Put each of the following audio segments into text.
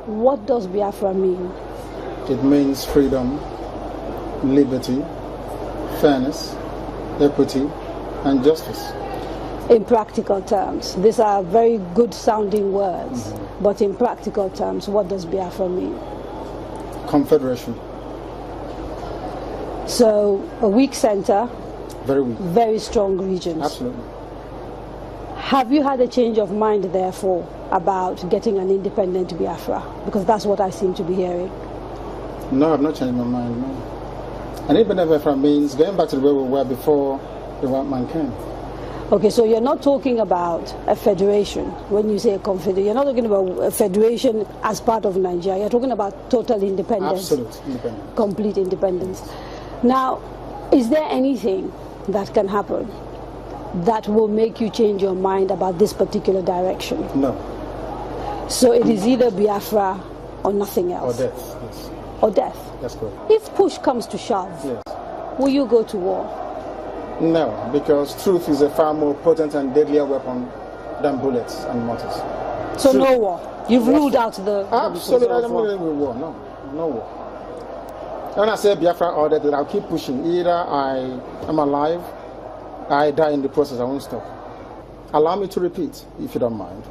what does Biafra mean? It means freedom, liberty, fairness, equity, and justice. In practical terms, these are very good sounding words, but in practical terms, what does Biafra mean? Confederation. So a weak center, Very weak. very strong regions. Absolutely. Have you had a change of mind, therefore, about getting an independent Biafra? Because that's what I seem to be hearing. No, I've not changed my mind, no. An independent Biafra means going back to the way we were before the white man came. Okay, so you're not talking about a federation when you say a confederation. You're not talking about a federation as part of Nigeria. You're talking about total independence. Absolute independence. Complete independence. Now, is there anything that can happen that will make you change your mind about this particular direction? No. So it is either Biafra or nothing Or else? death, yes. Or death? That's good. If push comes to shove, Yes. will you go to war? No, because truth is a far more potent and deadlier weapon than bullets and mortars. So Truth. no war. You've ruled out the Absolutely, I of don't war. believe in war. No, no war. When I say Biafra or death, I'll keep pushing. Either I am alive, I die in the process, I won't stop. Allow me to repeat, if you don't mind.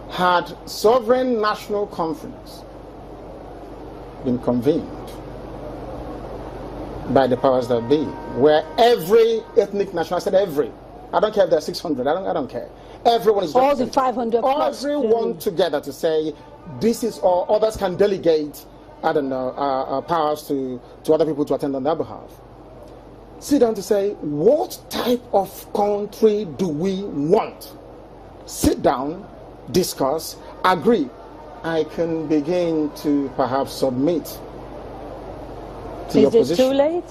Had sovereign national conference been convened by the powers that be, where every ethnic nation, I said every, I don't care if there are 600, I don't care. Everyone is All the represented. 500 plus. Everyone together to say, this is all, others can delegate, I don't know, powers to other people to attend on their behalf. Sit down to say, what type of country do we want? Sit down, discuss, agree. I can begin to perhaps submit to your position. Is it too late?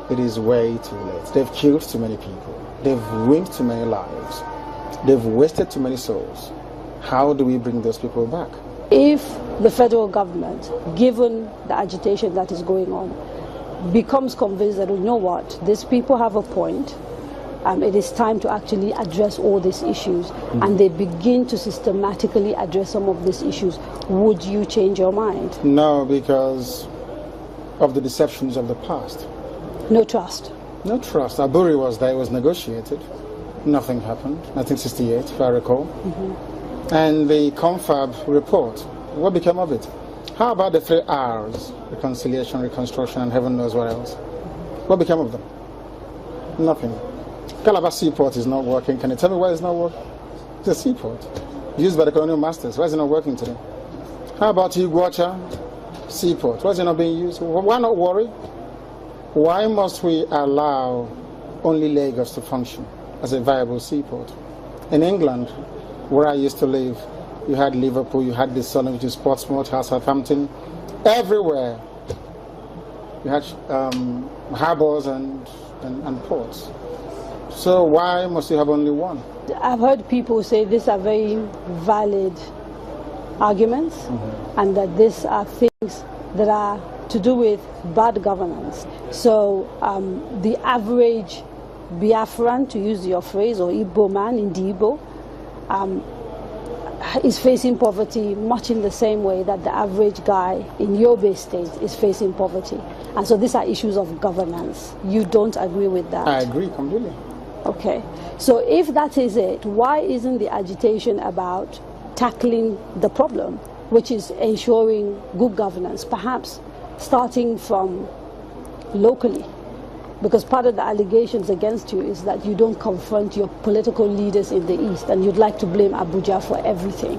It is way too late. They've killed too many people. They've ruined too many lives. They've wasted too many souls. How do we bring those people back? If the federal government, given the agitation that is going on, becomes convinced that, you know what, these people have a point, it is time to actually address all these issues, and they begin to systematically address some of these issues, would you change your mind? No, because of the deceptions of the past. No trust. No trust. Aburi was there, it was negotiated. Nothing happened. 1968, if I recall. And the confab report, what became of it? How about the 3 R's? Reconciliation, reconstruction, and heaven knows what else. What became of them? Nothing. Calabar Seaport is not working. Can you tell me why it's not working? It's a seaport used by the colonial masters. Why is it not working today? How about Iguacha Seaport? Why is it not being used? Why not worry? Why must we allow only Lagos to function as a viable seaport? In England, where I used to live, you had Liverpool, you had the Sun, which is Portsmouth, Southampton, everywhere. You had harbors and ports. So why must you have only one? I've heard people say these are very valid arguments, and that these are things that are to do with bad governance. So the average Biafran, to use your phrase, or Igbo man in the Igbo, is facing poverty much in the same way that the average guy in Yobe State is facing poverty. And so these are issues of governance. You don't agree with that? I agree completely. Okay. So if that is it, why isn't the agitation about tackling the problem, which is ensuring good governance, perhaps starting from locally? Because part of the allegations against you is that you don't confront your political leaders in the East, and you'd like to blame Abuja for everything.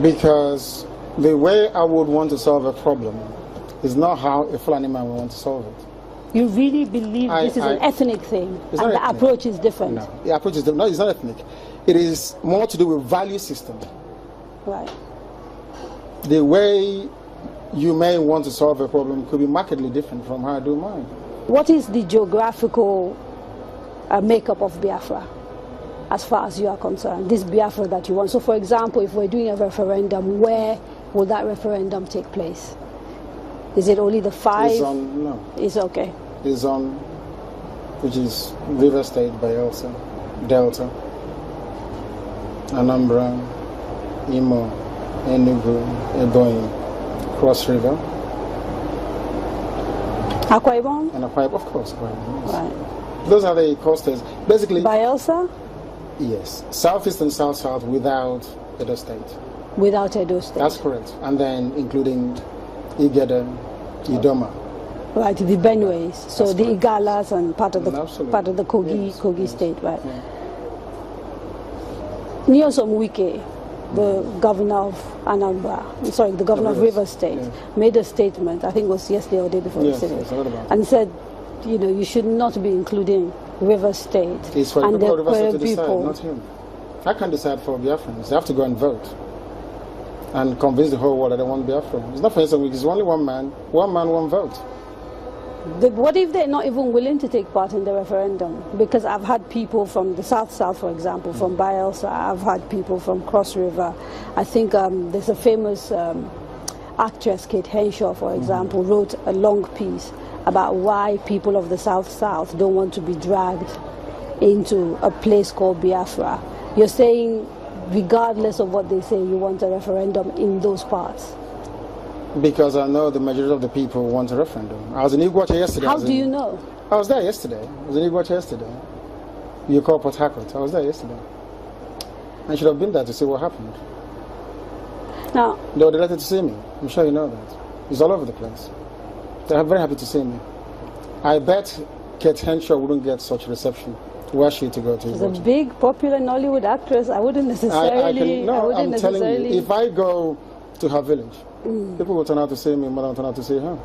Because the way I would want to solve a problem is not how a Fulani man would want to solve it. You really believe this is an ethnic thing, and the ethnic. approach is different? No, the approach is different. No, it's not ethnic. It is more to do with value system. Right. The way you may want to solve a problem could be markedly different from how I do mine. What is the geographical makeup of Biafra, as far as you are concerned, this Biafra that you want? So for example, if we're doing a referendum, where will that referendum take place? Is it only the 5? No. It's okay. It's on, which is River State, Bayelsa, Delta, Anambra, Imo, Enugu, Ebonyi, Cross River. Akwa Ibom? And Akwa Ibom, of course, Akwa Ibom. Yes. Right. Those are the coasters. Basically, Bayelsa? yes. Southeast and South-South without Edo State. Without Edo State. That's correct. And then including Igede, Idoma. Right, the Benues. So That's the correct. Igalas and part of the Kogi, Yes, Kogi yes. State, right. Yeah. Nyesom Wike, the governor of Anambra, sorry, the governor of Rivers State, yeah. made a statement, I think it was yesterday or the day before Yes, yesterday, yes, I heard about it. and said, you know, you should not be including Rivers State It's for and the people of Rivers State the to decide, people. not him. I can't decide for Biafrans. They have to go and vote and convince the whole world that they want Biafra. It's not for instance, it's only one man, one vote. What if they're not even willing to take part in the referendum? Because I've had people from the South, for example, from Bayelsa. I've had people from Cross River. I think there's a famous actress, Kate Henshaw, for example, wrote a long piece about why people of the South don't want to be dragged into a place called Biafra. You're saying, regardless of what they say, you want a referendum in those parts? Because I know the majority of the people want a referendum. I was in Iguacha yesterday. How do you know? I was there yesterday. I was in Iguacha yesterday. You call Port Harcourt. I was there yesterday. I should have been there to see what happened. Now, They were delighted to see me. I'm sure you know that. It's all over the place. They're very happy to see me. I bet Kate Henshaw wouldn't get such reception were she to go to as a Iguacha. big popular Nollywood actress, I wouldn't necessarily. I'm telling you, if I go to her village, people will turn out to see me more than turn out to see her.